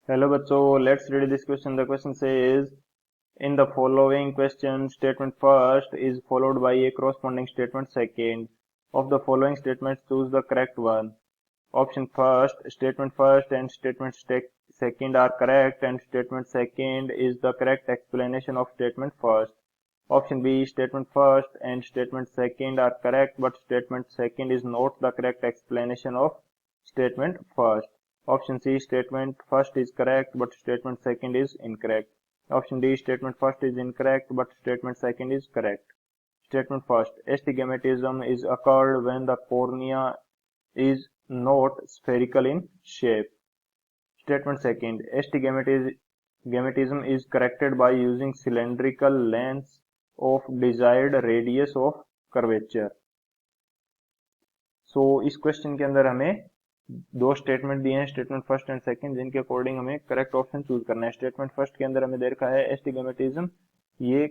Hello बच्चों, let's read this question. The question says, in the following question, statement first is followed by a corresponding statement second. Of the following statements, choose the correct one. Option first, statement first and statement second are correct, and statement second is the correct explanation of statement first. Option B, statement first and statement second are correct, but statement second is not the correct explanation of statement first. Option C, statement first is correct, but statement second is incorrect. Option D, statement first is incorrect, but statement second is correct. Statement first, astigmatism is occurred when the cornea is not spherical in shape. Statement second, astigmatism is corrected by using cylindrical lens of desired radius of curvature. इस question के अंदर हमें दो statement दिए हैं, statement first and second, जिनके according हमें correct option choose करना है। स्टेटमेंट फर्स्ट के अंदर हमें दे रखा है एस्टिग्मेटिज्म ये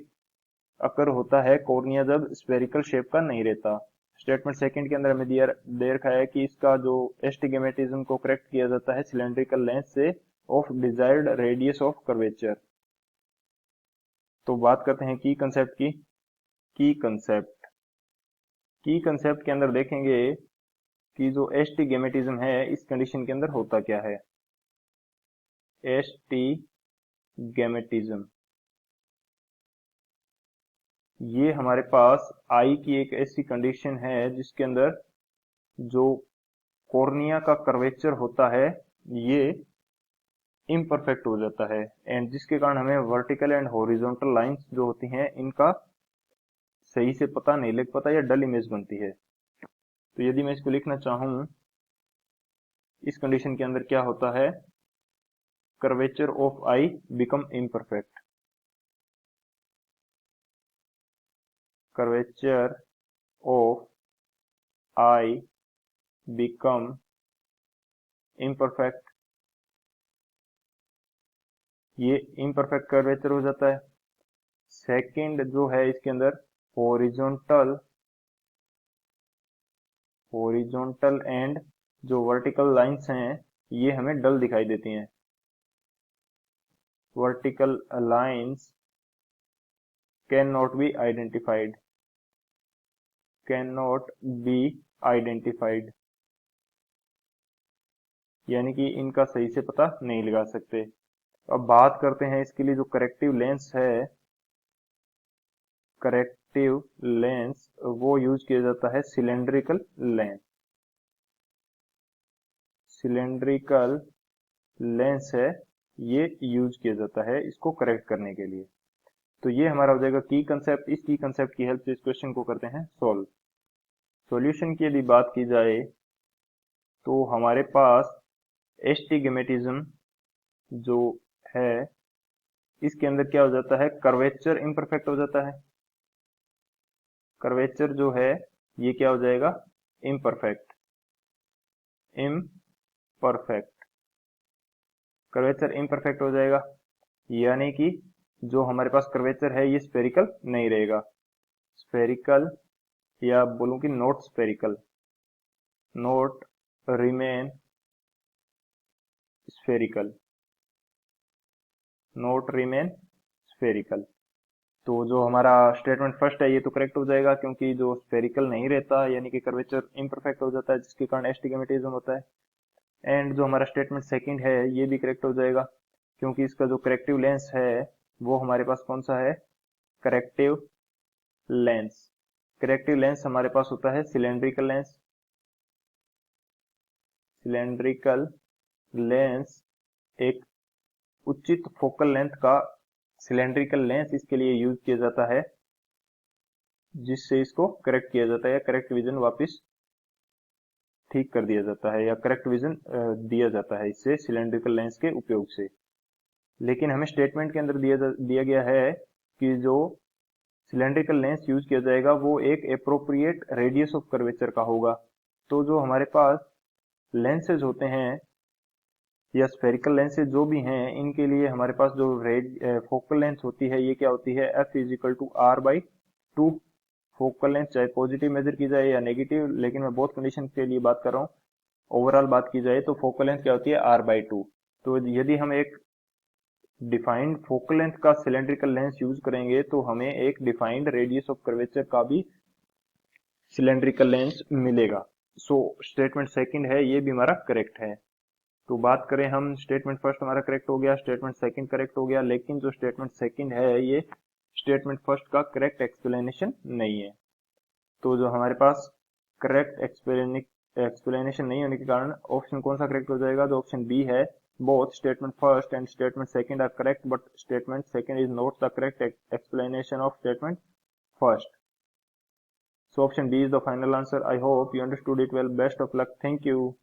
अकर होता है कॉर्निया जब स्फेरिकल शेप का नहीं रहता। स्टेटमेंट सेकंड के अंदर हमें दे रखा है कि इसका जो एस्टिग्मेटिज्म को करेक्ट किया जाता है सिलेंड्रिकल लेंस से of desired radius of curvature. तो बात करते हैं की कंसेप्ट की। की कंसेप्ट के अंदर देखेंगे कि जो एस्टिग्मेटिज्म है इस कंडीशन के अंदर होता क्या है। एस्टिग्मेटिज्म ये हमारे पास आई की एक ऐसी कंडीशन है जिसके अंदर जो कॉर्निया का कर्वेचर होता है ये इम्परफेक्ट हो जाता है, एंड जिसके कारण हमें वर्टिकल एंड हॉरिजॉन्टल लाइंस जो होती हैं इनका सही से पता नहीं लग पाता या डल इमेज बनती है। तो यदि मैं इसको लिखना चाहूं, इस कंडीशन के अंदर क्या होता है, curvature of I become imperfect. Curvature of I become imperfect, ये इम्परफेक्ट कर्वेचर हो जाता है। सेकंड जो है इसके अंदर हॉरिजॉन्टल एंड जो वर्टिकल लाइंस हैं ये हमें डल दिखाई देती हैं। Vertical lines can not be identified, यानी कि इनका सही से पता नहीं लगा सकते। अब बात करते हैं इसके लिए जो करेक्टिव लेंस है, करेक्टिव लेंस वो यूज किया जाता है सिलेंड्रिकल लेंस। सिलेंड्रिकल लेंस है ये यूज किया जाता है इसको करेक्ट करने के लिए। तो ये हमारा हो जाएगा की कंसेप्ट। इस की कंसेप्ट की हेल्प से इस क्वेश्चन को करते हैं सॉल्व। सॉल्यूशन की यदि बात की जाए तो हमारे पास एस्टिग्मेटिज्म जो है इसके अंदर क्या हो जाता है, कर्वेचर इम्परफेक्ट हो जाता है। कर्वेचर जो है ये क्या हो जाएगा, इम्परफेक्ट। कर्वेचर इम्परफेक्ट हो जाएगा, यानी कि जो हमारे पास कर्वेचर है ये स्फेरिकल नहीं रहेगा। स्फेरिकल या बोलूं कि not spherical, not remain spherical, not remain spherical. तो जो हमारा स्टेटमेंट फर्स्ट है ये तो करेक्ट हो जाएगा क्योंकि जो स्फेरिकल नहीं रहता यानी कि कर्वेचर इम्परफेक्ट हो जाता है जिसके कारण एस्टिग्मेटिज्म होता है। एंड जो हमारा स्टेटमेंट सेकंड है ये भी करेक्ट हो जाएगा क्योंकि इसका जो करेक्टिव लेंस है वो हमारे पास कौन सा है, करेक्टिव लेंस। करेक्टिव लेंस हमारे पास होता है सिलेंड्रिकल लेंस। सिलेंड्रिकल लेंस एक उचित फोकल लेंथ का सिलेंड्रिकल लेंस इसके लिए यूज किया जाता है जिससे इसको करेक्ट किया जाता है या करेक्ट विजन वापस ठीक कर दिया जाता है या करेक्ट विजन दिया जाता है इससे सिलेंड्रिकल लेंस के उपयोग से। लेकिन हमें स्टेटमेंट के अंदर दिया गया है कि जो सिलेंड्रिकल लेंस यूज किया जाएगा वो एक एप्रोप्रिएट रेडियस ऑफ कर्वेचर का होगा। तो जो हमारे पास लेंसेज होते हैं या स्फेरिकल लेंसेज जो भी हैं इनके लिए हमारे पास जो फोकल लेंथ होती है ये क्या होती है, f is equal to R by two. Focal length चाहे पॉजिटिव मेजर की जाए या नेगेटिव, लेकिन मैं बोथ कंडीशन के लिए बात कर रहा हूँ। ओवरऑल बात की जाए तो फोकल लेंथ क्या होती है, r/2। तो यदि हम एक डिफाइंड फोकल लेंथ का सिलेंड्रिकल लेंस यूज करेंगे तो हमें एक डिफाइंड रेडियस ऑफ कर्वेचर का भी सिलेंड्रिकल लेंस मिलेगा। सो स्टेटमेंट सेकंड है ये भी हमारा करेक्ट है। तो बात करें हम, स्टेटमेंट फर्स्ट हमारा करेक्ट हो गया, स्टेटमेंट सेकंड करेक्ट हो गया, लेकिन जो स्टेटमेंट सेकंड है ये स्टेटमेंट फर्स्ट का करेक्ट एक्सप्लेनेशन नहीं है। तो जो हमारे पास करेक्ट एक्सप्लेनेशन नहीं होने के कारण ऑप्शन कौन सा करेक्ट हो जाएगा, जो ऑप्शन बी है, both statement first and statement second are correct but statement second is not the correct explanation of statement first. So option B is the final answer. I hope you understood it well. Best of luck. Thank you.